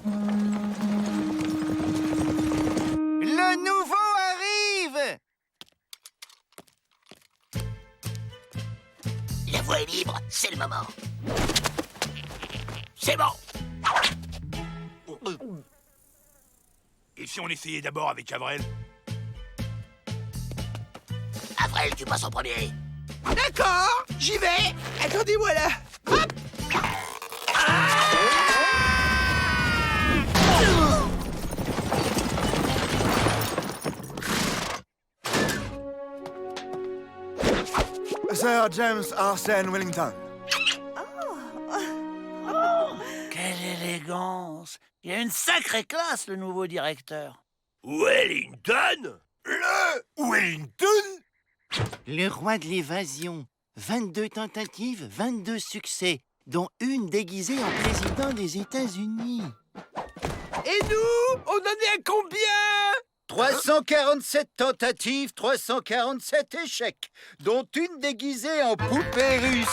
Le nouveau arrive! La voie est libre, c'est le moment. C'est bon. Et si on essayait d'abord avec Avrel? Avrel, tu passes en premier. D'accord, j'y vais. Attendez-moi là. Hop. Sir James Arsène Wellington. Quelle élégance! Il a une sacrée classe, le nouveau directeur. Wellington? Le Wellington? Le roi de l'évasion. 22 tentatives, 22 succès, dont une déguisée en président des États-Unis. Et nous, on en est à combien? 347 tentatives, 347 échecs, dont une déguisée en poupée russe.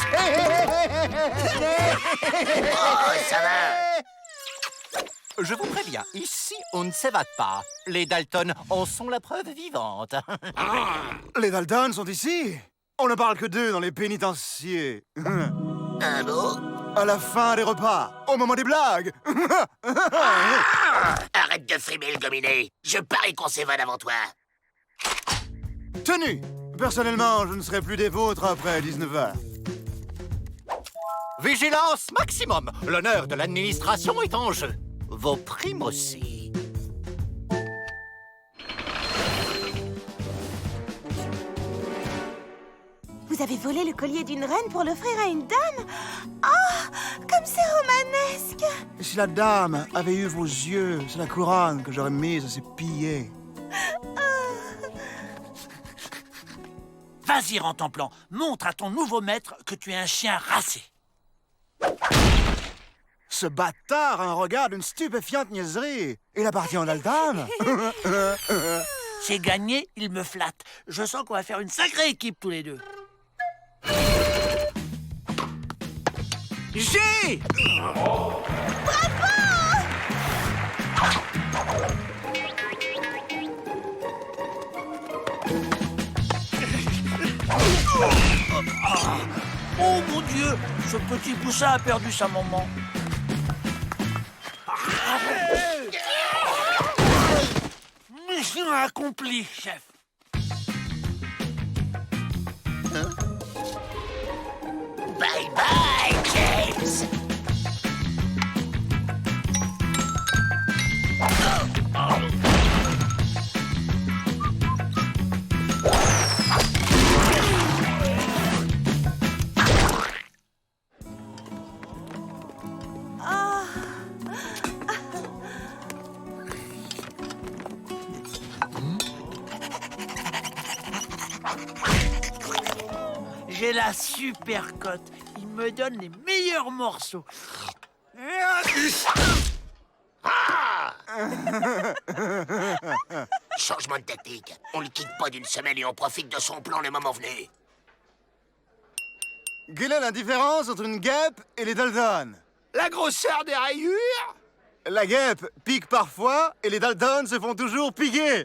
Oh, ça va. Je vous préviens, ici, on ne s'évade pas. Les Dalton en sont la preuve vivante. Les Dalton sont ici. On ne parle que d'eux dans les pénitenciers. Un mot? À la fin des repas, au moment des blagues. Arrête de frimer le gominé. Je parie qu'on s'évade avant toi. Tenu. Personnellement, je ne serai plus des vôtres après 19h. Vigilance maximum. L'honneur de l'administration est en jeu. Vos primes aussi. Vous avez volé le collier d'une reine pour l'offrir à une dame? Oh, comme c'est romanesque! Et si la dame avait eu vos yeux, c'est la couronne que j'aurais mise à ses pieds. Vas-y, Rantanplan, montre à ton nouveau maître que tu es un chien racé. Ce bâtard a un regard d'une stupéfiante niaiserie. Il appartient à Dalton. C'est gagné, il me flatte. Je sens qu'on va faire une sacrée équipe tous les deux. J'ai! Oh mon Dieu, ce petit poussin a perdu sa maman. Mission accomplie, chef. Bye bye, James. J'ai la super cote. Il me donne les meilleurs morceaux. Changement de tactique. On le quitte pas d'une semaine et on profite de son plan le moment venu. Quelle est la différence entre une guêpe et les Dalton? La grosseur des rayures? La guêpe pique parfois et les Dalton se font toujours piquer.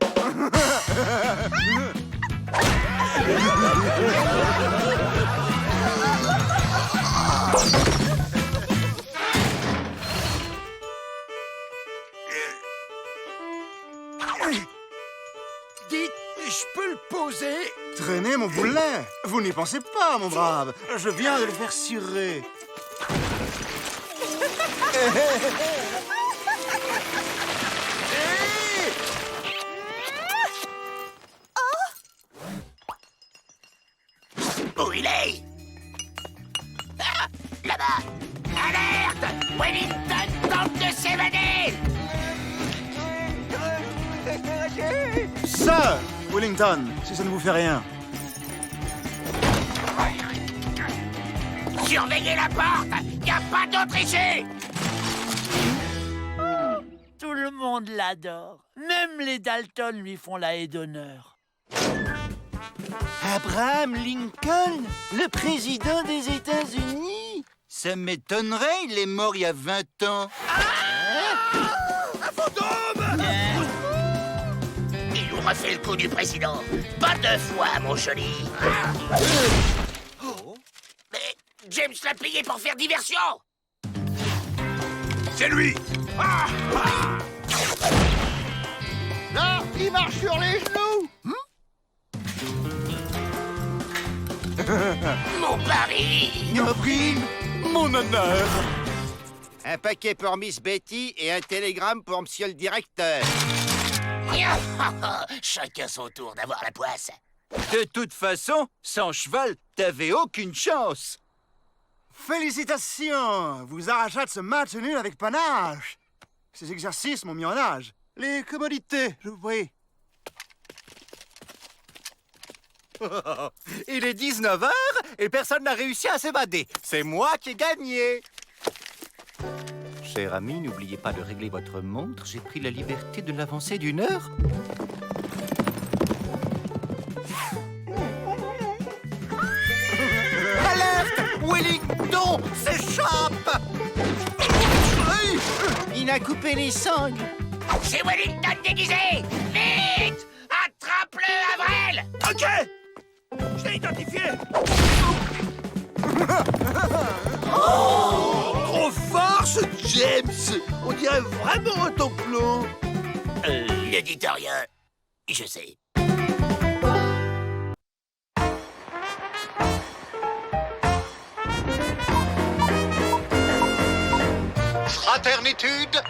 Dites, je peux le poser? Traînez mon boulet. Vous n'y pensez pas, mon brave. Je viens de le faire surer. Où il est? Ah, là-bas. Alerte! Wellington tente de s'évader! Sir Wellington, si ça ne vous fait rien. Surveillez la porte! Y a pas d'autre issue! Tout le monde l'adore. Même les Dalton lui font la haie d'honneur. Abraham Lincoln, le président des États-Unis? Ça m'étonnerait, il est mort il y a 20 ans. Un fantôme! Il nous refait le coup du président. Pas deux fois, mon joli. Mais James l'a payé pour faire diversion. C'est lui! Ah, ah. Là, il marche sur les genoux. Mon pari. Nos primes, mon honneur. Un paquet pour Miss Betty et un télégramme pour Monsieur le directeur. Chacun son tour d'avoir la poisse. De toute façon, sans cheval, t'avais aucune chance. Félicitations. Vous arrachez de ce match nul avec panache. Ces exercices m'ont mis en âge. Les commodités, je vous prie. Il est 19h et personne n'a réussi à s'évader. C'est moi qui ai gagné. Cher ami, n'oubliez pas de régler votre montre. J'ai pris la liberté de l'avancer d'1 heure. Alerte! Wellington s'échappe! Il a coupé les sangles. C'est Wellington déguisé. Vite! Attrape-le, Avril! Ok! Je l'ai identifié! Trop fort, ce James! On dirait vraiment un tampon. Ne dites rien. Je sais. Fraternitude,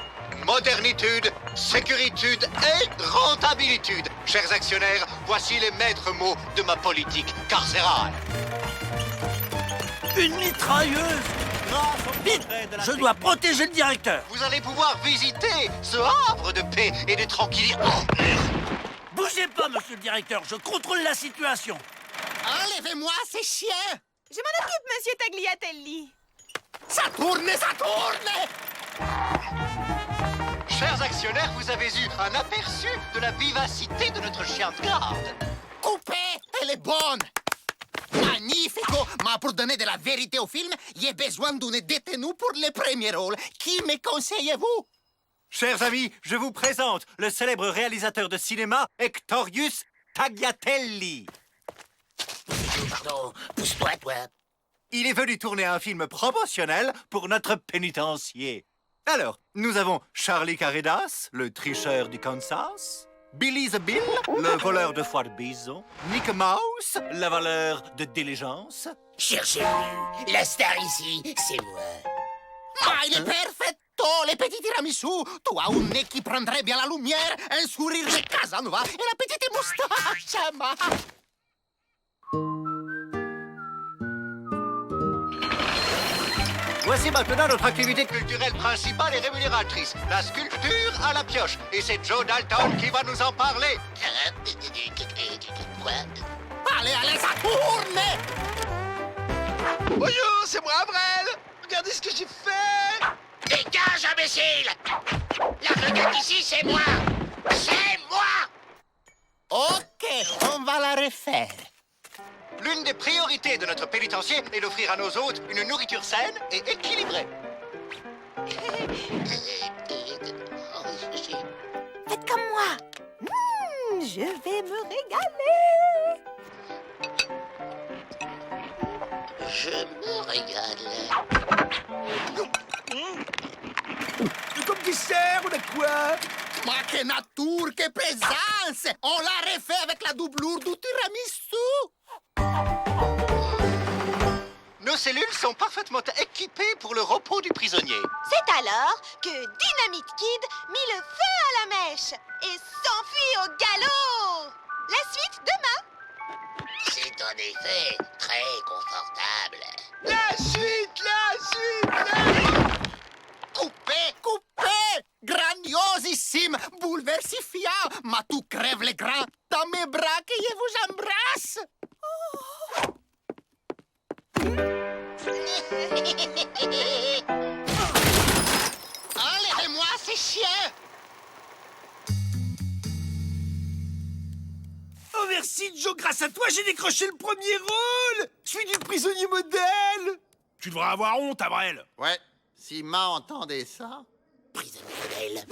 modernitude, sécuritude et rentabilitude. Chers actionnaires, voici les maîtres mots de ma politique carcérale. Une mitrailleuse! Vite! Je dois protéger le directeur! Vous allez pouvoir visiter ce havre de paix et de tranquillité. Bougez pas, monsieur le directeur, je contrôle la situation! Enlevez-moi ces chiens! Je m'en occupe, monsieur Tagliatelli. Ça tourne! Chers actionnaires, vous avez eu un aperçu de la vivacité de notre chien de garde. Coupez! Elle est bonne! Magnifico! Mais pour donner de la vérité au film, j'ai besoin d'une détenue pour le premier rôle. Qui me conseillez-vous? Chers amis, je vous présente le célèbre réalisateur de cinéma Hectorius Tagliatelli. Pardon, pousse-toi, toi. Il est venu tourner un film promotionnel pour notre pénitencier. Alors, nous avons Charlie Caridas, le tricheur du Kansas, Billy the Bill, le voleur de foie de bison, Nick Mouse, la valeur de diligence. Cherchez-le. La star ici, c'est moi. Ah, il est perfetto, les petits tiramisu. Tu as un nez qui prendrait bien la lumière, un sourire de Casanova et la petite moustache. Ma. Voici maintenant notre activité culturelle principale et rémunératrice, la sculpture à la pioche. Et c'est Joe Dalton qui va nous en parler. Quoi? Allez, ça tourne! Bonjour, c'est moi, Avril. Regardez ce que j'ai fait. Dégage, imbécile! La vedette ici, c'est moi! C'est moi! Ok, on va la refaire. L'une des priorités de notre pénitencier est d'offrir à nos hôtes une nourriture saine et équilibrée. Faites comme moi. Je vais me régaler. Je me régale. Comme dessert, on a quoi? Ma que nature, que présence! On l'a refait avec la doublure du tiramisu! Nos cellules sont parfaitement équipées pour le repos du prisonnier. C'est alors que Dynamite Kid mit le feu à la mèche et s'enfuit au galop. La suite demain. C'est en effet très confortable. La suite. Coupé! Grandiosissime! Bouleversifiant! Ma tout crève les grains dans mes bras que je vous embrasse! Enlevez-moi ces chiens! Oh, merci, Joe. Grâce à toi, j'ai décroché le premier rôle. Je suis du prisonnier modèle. Tu devrais avoir honte, Avril. Ouais, si Ma entendait ça...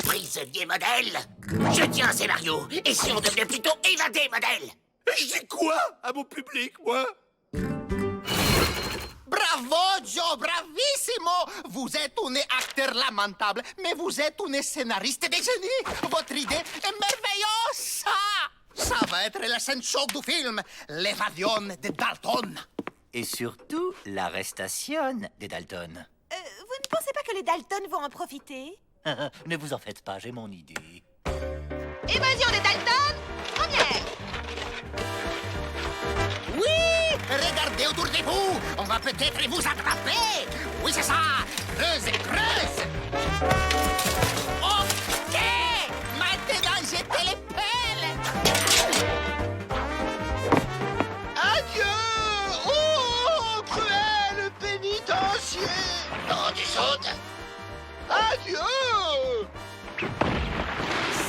Prisonnier modèle. Je tiens un scénario. Et si on devenait plutôt évadé modèle? Je dis quoi à mon public, moi? Bravo, Joe, bravissimo! Vous êtes un acteur lamentable, mais vous êtes un scénariste de génie. Votre idée est merveilleuse. Ça va être la scène choc du film, l'évasion de Dalton. Et surtout, l'arrestation des Dalton. Vous ne pensez pas que les Dalton vont en profiter? Ne vous en faites pas, j'ai mon idée. Évasion des Dalton, première. Oui, regardez autour de vous. On va peut-être vous attraper. Oui, c'est ça. Creuse, creuse. OK. Maintenant, jetez les pelles. Adieu! Oh, cruel pénitencier! Oh, tu sautes. Adieu!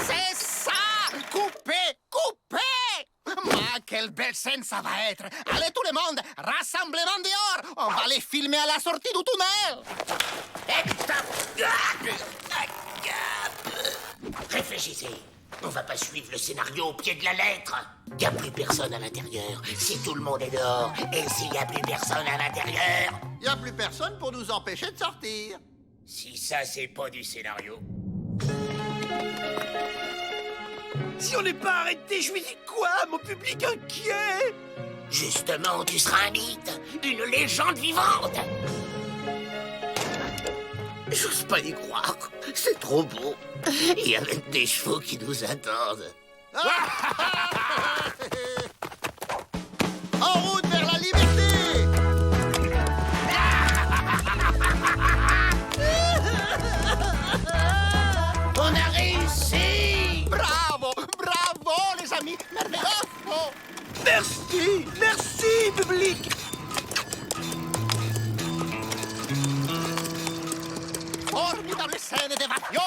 C'est ça. Coupez, coupez. Ma, quelle belle scène ça va être. Allez, tout le monde, rassemblement dehors. On va les filmer à la sortie du tunnel. Réfléchissez. On va pas suivre le scénario au pied de la lettre. Y a plus personne à l'intérieur. Si tout le monde est dehors, et s'il y a plus personne à l'intérieur, Y a plus personne pour nous empêcher de sortir. si ça c'est pas du scénario. Si on n'est pas arrêté, je lui dis quoi? Mon public inquiet! Justement, tu seras un mythe, une légende vivante. J'ose pas y croire. C'est trop beau. Il y a même des chevaux qui nous attendent. En route vers la liberté! On a réussi! Bravo! Bravo, les amis! Merveilleux! Merci! Merci, public! Formidable scène d'évasion!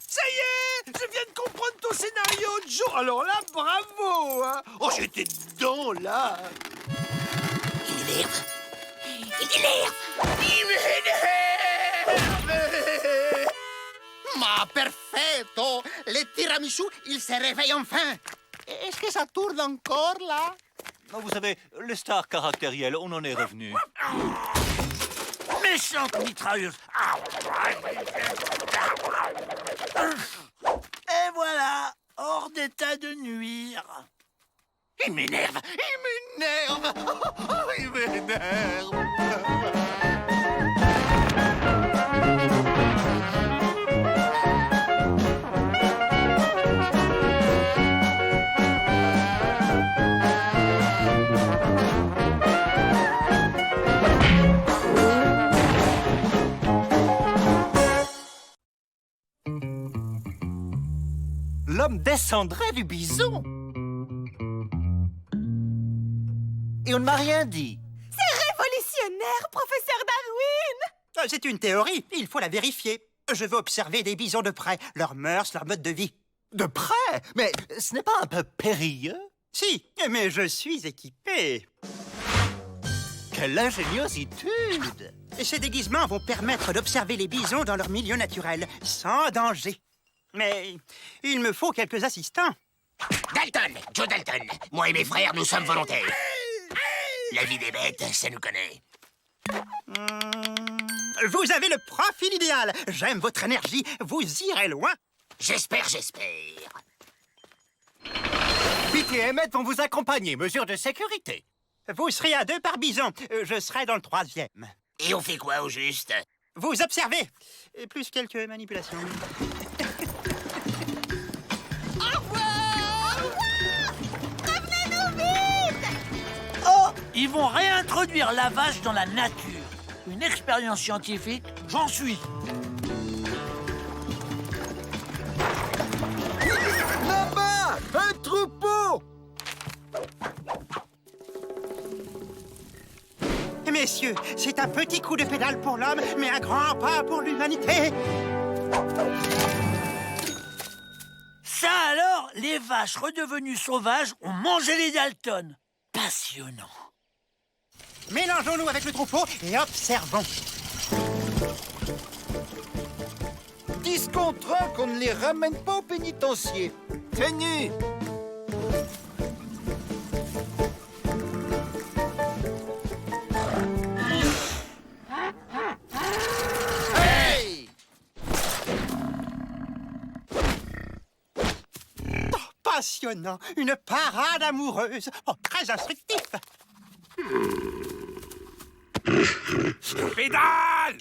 Ça y est! Je viens de comprendre ton scénario, Joe! Alors là, bravo! Hein. Oh, j'étais dedans, là! Il m'énerve! Il m'énerve! Il m'énerve! Ma perfetto! Le tiramisu, il se réveille enfin! Est-ce que ça tourne encore, là? Vous savez, les stars caractérielles, on en est revenu. Méchante mitrailleuse. Et voilà, hors d'état de nuire. Il m'énerve! Il m'énerve! Il m'énerve! L'homme descendrait du bison. Et on ne m'a rien dit. Révolutionnaire, professeur Darwin! C'est une théorie, il faut la vérifier. Je veux observer des bisons de près, leurs mœurs, leur mode de vie. De près? Mais ce n'est pas un peu périlleux? Si, mais je suis équipé. Quelle ingéniositude! Et ces déguisements vont permettre d'observer les bisons dans leur milieu naturel, sans danger. Mais il me faut quelques assistants. Dalton! Joe Dalton! Moi et mes frères, nous sommes volontaires. La vie des bêtes, ça nous connaît. Vous avez le profil idéal. J'aime votre énergie. Vous irez loin. J'espère. Pete et Emmett vont vous accompagner, mesure de sécurité. Vous serez à 2 par bison. Je serai dans le 3e. Et on fait quoi au juste? Vous observez. Et plus quelques manipulations. Oh, ils vont réintroduire la vache dans la nature. Une expérience scientifique, j'en suis. Là-bas! Un troupeau! Messieurs, c'est un petit coup de pédale pour l'homme, mais un grand pas pour l'humanité. Ça alors, les vaches redevenues sauvages ont mangé les Dalton. Passionnant. Mélangeons-nous avec le troupeau et observons. 10 contre 1 qu'on ne les ramène pas au pénitencier. Tenu. Hey! Passionnant, une parade amoureuse. Oh, très instructif. Pédale!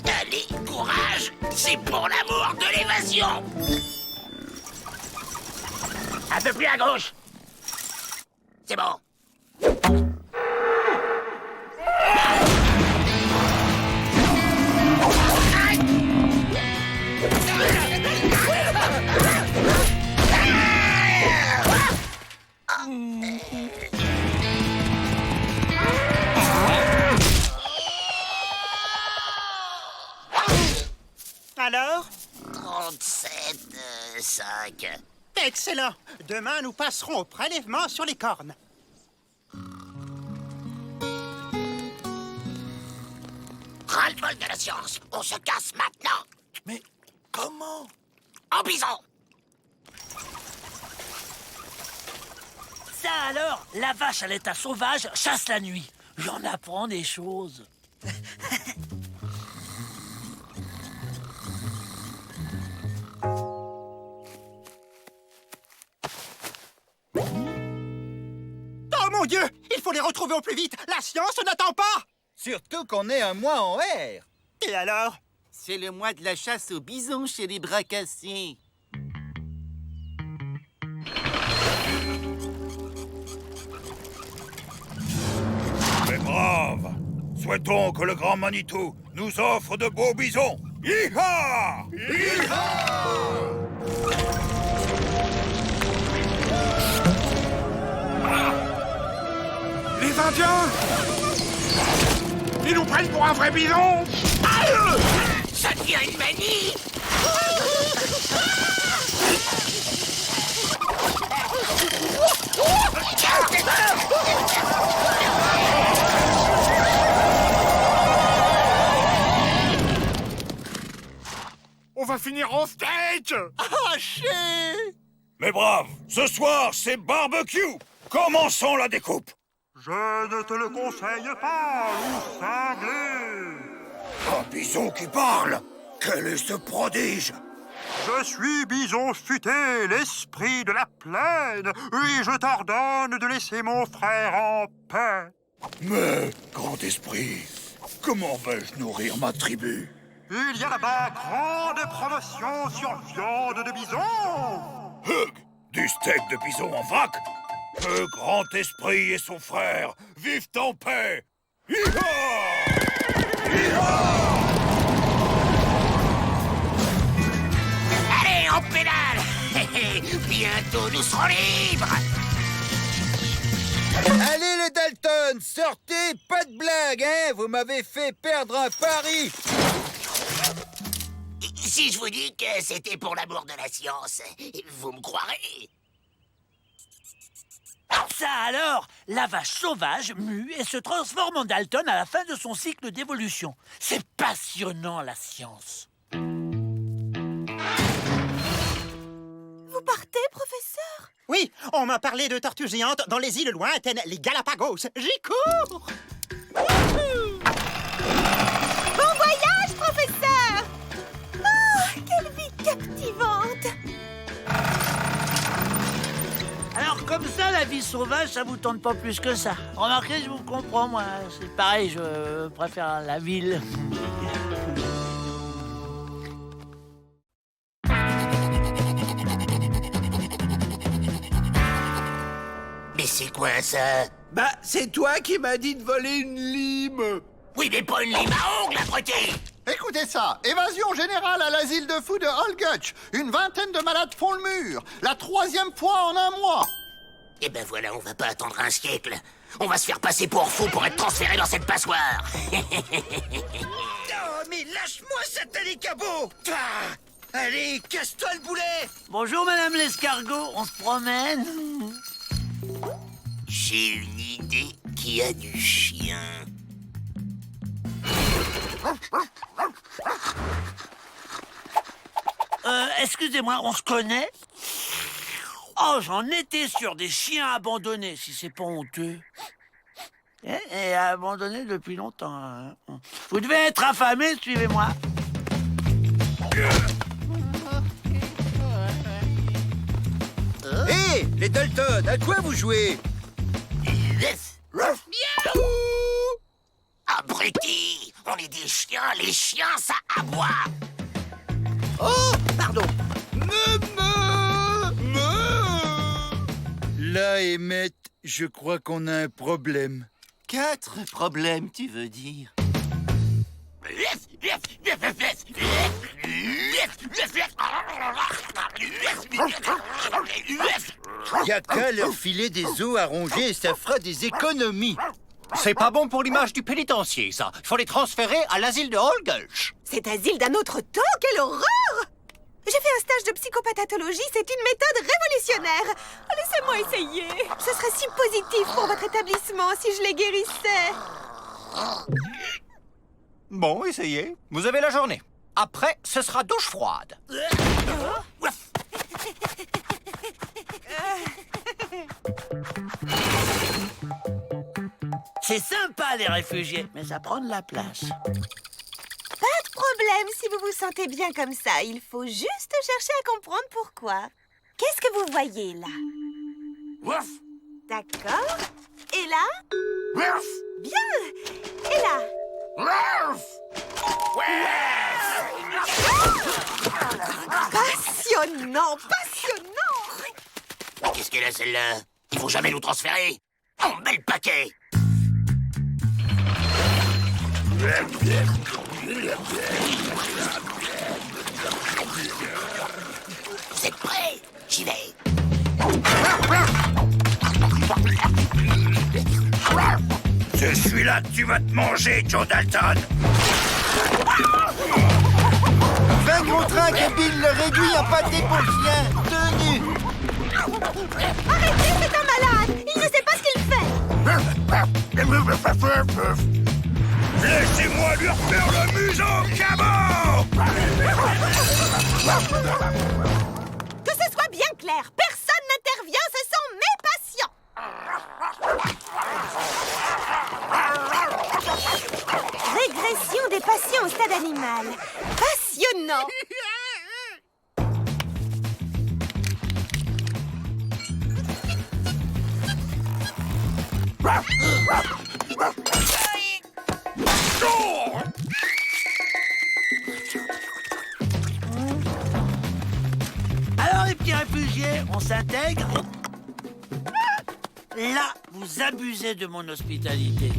Allez, courage! C'est pour l'amour de l'évasion! Un peu plus à gauche! C'est bon! Alors? 37,5. Excellent. Demain, nous passerons au prélèvement sur les cornes. Ras-le-bol de la science! On se casse maintenant! Mais comment? En bison! Ça alors, la vache à l'état sauvage chasse la nuit. J'en apprends des choses. Oh mon Dieu! Il faut les retrouver au plus vite! La science n'attend pas! Surtout qu'on est un mois en R. Et alors? C'est le mois de la chasse aux bisons chez les bras cassés. Mais brave! Souhaitons que le grand Manitou nous offre de beaux bisons. Hi-ha! Les Indiens! Ils nous prennent pour un vrai bison! Ça devient une manie! On va finir en steak! Haché! Mais brave, ce soir, c'est barbecue. Commençons la découpe. Je ne te le conseille pas, loup cinglé! Un bison qui parle. Quel est ce prodige? Je suis Bison Futé, l'esprit de la plaine, et je t'ordonne de laisser mon frère en paix. Mais, grand esprit, comment vais-je nourrir ma tribu? Il y a là-bas grande promotion sur viande de bison. Hug, du steak de bison en vrac? Que grand esprit et son frère vivent en paix. Hi-ha! Hi-ha! Allez, on pédale! Bientôt, nous serons libres! Allez les Dalton, sortez, pas de blague, hein? Vous m'avez fait perdre un pari. Si je vous dis que c'était pour l'amour de la science, vous me croirez? Ça alors, la vache sauvage mue et se transforme en Dalton à la fin de son cycle d'évolution. C'est passionnant, la science. Vous partez, professeur? Oui, on m'a parlé de tortues géantes dans les îles lointaines, les Galapagos. J'y cours! Bon voyage, professeur! Oh, quelle vie captivante! Alors comme ça, la vie sauvage, ça vous tente pas plus que ça. Remarquez, je vous comprends, moi. C'est pareil, je préfère la ville. Mais c'est quoi ça? Bah, c'est toi qui m'as dit de voler une lime. Oui, mais pas une lime à ongles, abruti! Écoutez ça, évasion générale à l'asile de fous de Holgutch. Une vingtaine de malades font le mur. La 3e fois en un mois. Eh ben voilà, on va pas attendre un siècle. On va se faire passer pour fou pour être transféré dans cette passoire. Oh, mais lâche-moi, satané cabot! Ah, allez, casse-toi le boulet! Bonjour, madame l'escargot, on se promène? J'ai une idée qui a du chien. Excusez-moi, on se connaît? Oh, j'en étais sur des chiens abandonnés, si c'est pas honteux. Et abandonnés depuis longtemps. Hein. Vous devez être affamés, suivez-moi. Hé, les Dalton, à quoi vous jouez? Abruti! On est des chiens, les chiens, ça aboie! Oh, pardon. Là, Emmett, je crois qu'on a un problème. 4 problèmes, tu veux dire? Y a qu'à leur filer des os à ronger et ça fera des économies. C'est pas bon pour l'image du pénitencier, ça. Il faut les transférer à l'asile de Holgutch. Cet asile d'un autre temps, quelle horreur! J'ai fait un stage de psychopathologie, c'est une méthode révolutionnaire. Laissez-moi essayer. Ce serait si positif pour votre établissement si je les guérissais. Bon, essayez. Vous avez la journée. Après, ce sera douche froide. C'est sympa, les réfugiés, mais ça prend de la place. Pas de problème si vous vous sentez bien comme ça. Il faut juste chercher à comprendre pourquoi. Qu'est-ce que vous voyez là? D'accord. Et là? Bien. Et là? Passionnant, passionnant. Qu'est-ce qu'elle a, celle-là? Il faut jamais nous transférer. On met le paquet. Vous êtes prêts? J'y vais. C'est celui-là que tu vas te manger, Joe Dalton. 20 contre 1 que Bill le réduit en pâté pour chien. Tenu. Arrêtez, c'est un malade. Il ne sait pas ce qu'il fait. Laissez-moi lui refaire le museau, cabot! Que ce soit bien clair, personne n'intervient, ce sont mes patients. Régression des patients au stade animal. Passionnant. Alors, les petits réfugiés, on s'intègre. Là, vous abusez de mon hospitalité.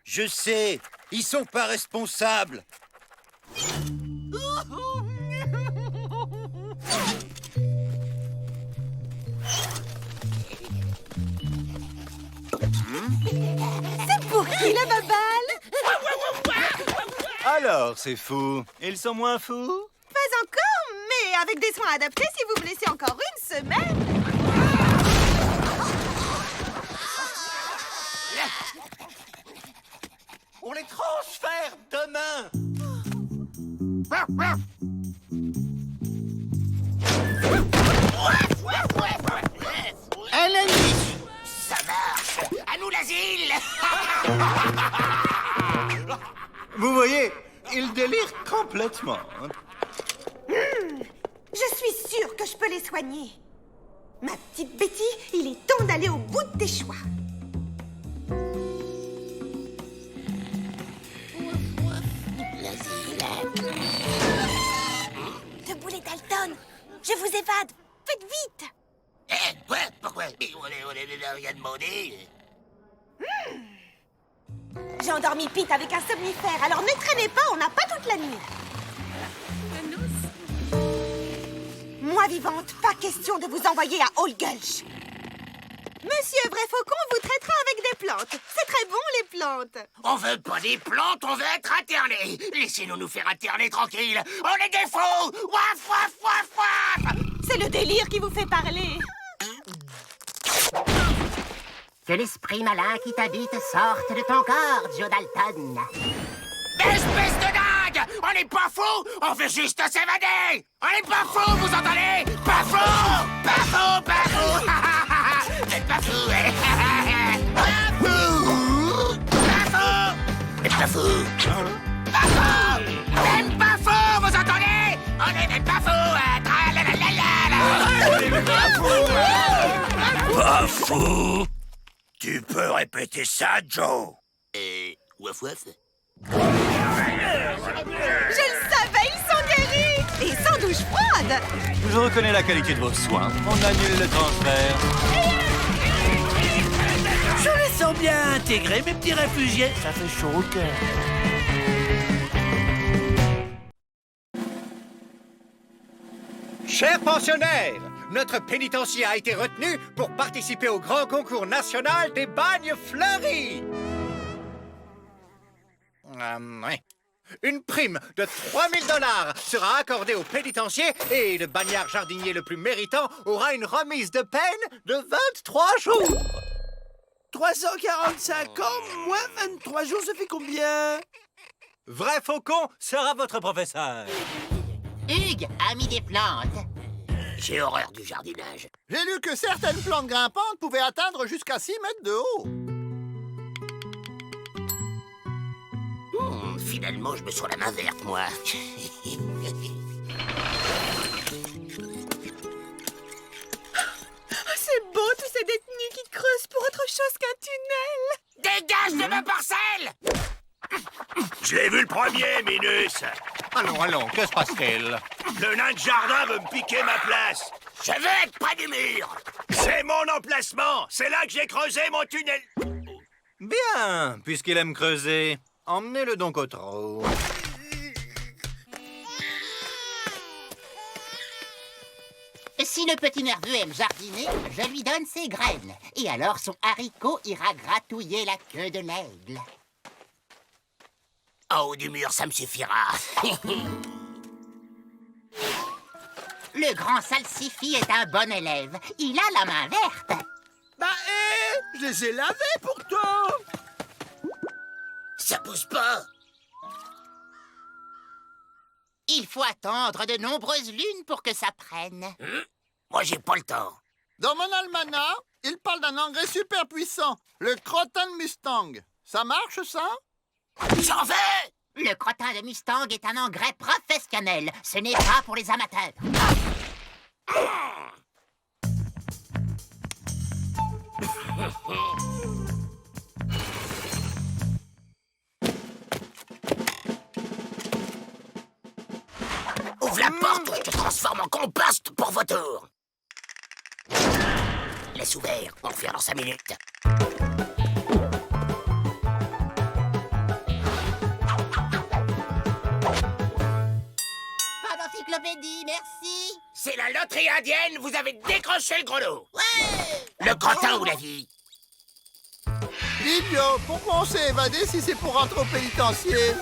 Je sais, ils sont pas responsables. C'est pour qui la baballe? Alors, c'est fou. Ils sont moins fous? Pas encore, mais avec des soins adaptés si vous me laissez encore une semaine. On les transfère demain. À la nuit. Ça marche. À nous l'asile. Vous voyez, ils délirent complètement. Je suis sûre que je peux les soigner. Ma petite Betty, il est temps d'aller au bout de tes choix. Debout les Dalton, je vous évade. Faites vite. Quoi? on n'a rien demandé. J'ai endormi Pete avec un somnifère, alors ne traînez pas, on n'a pas toute la nuit. Moi vivante, pas question de vous envoyer à Hall Gulch. Monsieur Vrai Faucon vous traitera avec des plantes. C'est très bon, les plantes. On veut pas des plantes, on veut être internés. Laissez-nous nous faire interner tranquille. On est des fous. Waf, waf, waf, waf. C'est le délire qui vous fait parler. Que l'esprit malin qui t'habite sorte de ton corps, Joe Dalton. Espèce de dingue! On n'est pas fous, on veut juste s'évader! On n'est pas fous, vous entendez? Pas fous! Pas fous, pas fous! Vous êtes pas fous, Pas fous! Pas fous! Pas fous! Pas fous! Même pas fous, vous entendez? On est même pas fous! Pas fou. Tu peux répéter ça, Joe? Waf waf. Je le savais, ils sont guéris. Et sans douche froide. Je reconnais la qualité de vos soins. On annule le transfert. Je les sens bien intégrés, mes petits réfugiés. Ça fait chaud au cœur. Chers pensionnaires, notre pénitencier a été retenu pour participer au grand concours national des bagnes fleuris. Oui. Une prime de 3000 $ sera accordée au pénitencier et le bagnard jardinier le plus méritant aura une remise de peine de 23 jours. 345 ans, moins 23 jours, ça fait combien? Vrai Faucon sera votre professeur. Hugues a mis des plantes. J'ai horreur du jardinage. J'ai lu que certaines plantes grimpantes pouvaient atteindre jusqu'à 6 mètres de haut. Finalement, je me sens la main verte, moi. C'est beau, tous ces détenus qui creusent pour autre chose qu'un tunnel. Dégage de ma parcelle! Je l'ai vu le premier, Minus. Allons, que se passe-t-il? Le nain de jardin veut me piquer ma place. Je veux être près du mur. C'est mon emplacement. C'est là que j'ai creusé mon tunnel. Bien, puisqu'il aime creuser, emmenez-le donc au trou. Si le petit nerveux aime jardiner, je lui donne ses graines. Et alors son haricot ira gratouiller la queue de l'aigle. En haut du mur, ça me suffira. Le grand salsifis est un bon élève. Il a la main verte. Bah, je les ai lavés pourtant. Ça pousse pas. Il faut attendre de nombreuses lunes pour que ça prenne. Moi, j'ai pas le temps. Dans mon almanach, il parle d'un engrais super puissant, le crottin de Mustang. Ça marche, ça? J'en veux! Le crottin de Mustang est un engrais professionnel. Ce n'est pas pour les amateurs. Ouvre la porte ou je te transforme en compost pour vautour. Laisse ouvert, on revient dans 5 minutes. Pas d'encyclopédie, merci. C'est la loterie indienne, vous avez décroché le gros lot. Ouais! Le crottin ou la vie? Idiot, pourquoi on s'est évadé si c'est pour rentrer au pénitencier?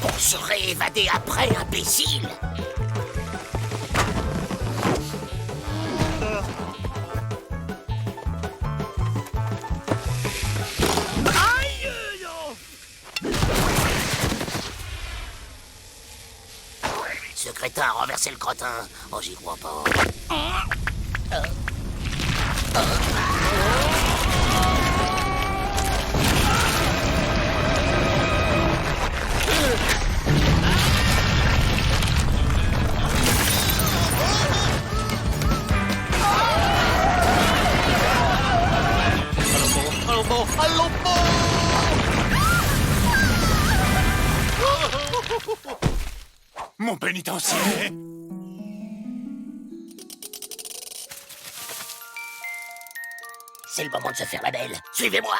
Pour se réévader après, imbécile. Aïe, non. Ce crétin a renversé le crottin. Oh, j'y crois pas. Mon pénitencier. c'est le moment de se faire la belle. Suivez-moi.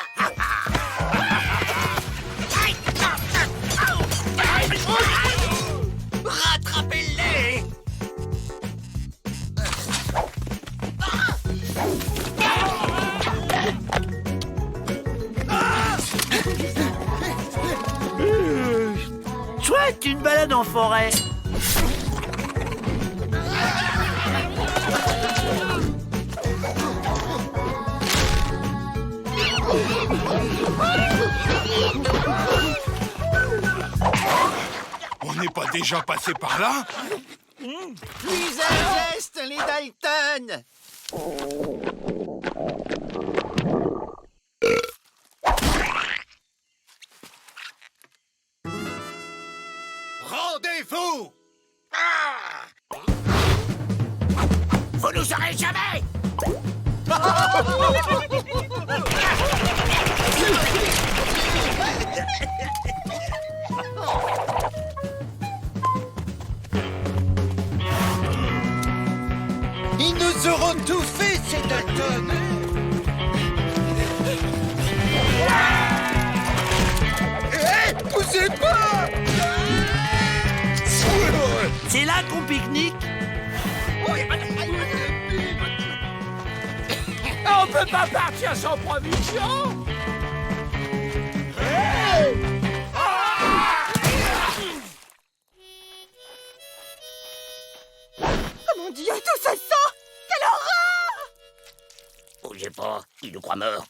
Rattrapez-les. Chouette, une balade en forêt. On n'est pas déjà passé par là? Plus un geste, les Dalton. Rendez-vous. Vous nous aurez jamais. Ils nous auront tout fait, ces Dalton. Poussez pas. C'est là qu'on pique-nique. On peut pas partir sans provision. Oh mon Dieu, tout ce sang! Quelle horreur! Bougez pas, il nous croit morts.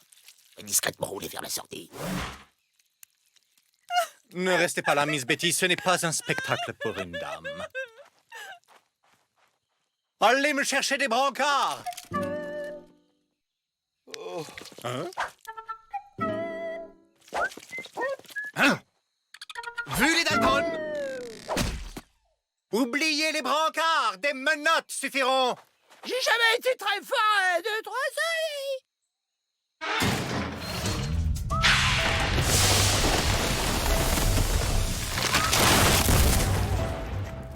Discrètement rouler vers la sortie. Ne restez pas là, Miss Betty, ce n'est pas un spectacle pour une dame. Allez me chercher des brancards. Oh. Hein? Vu les Dalton? Oubliez les brancards, des menottes suffiront. J'ai jamais été très fort à 2, 3 soleils.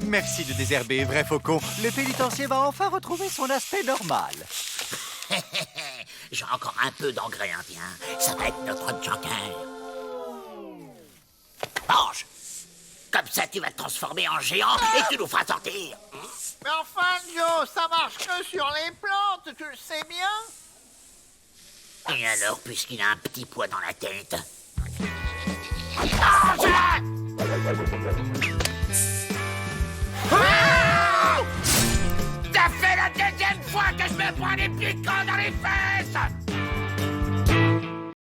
Merci de désherber, vrai faucon. Le pénitencier va enfin retrouver son aspect normal. J'ai encore un peu d'engrais indien. Ça va être notre joker. Mange. Comme ça, tu vas te transformer en géant et tu nous feras sortir. Mais enfin, Joe, ça marche que sur les plantes, tu le sais bien. Et alors, puisqu'il a un petit poids dans la tête... Ça fait la deuxième fois que je me prends des piquants dans les fesses.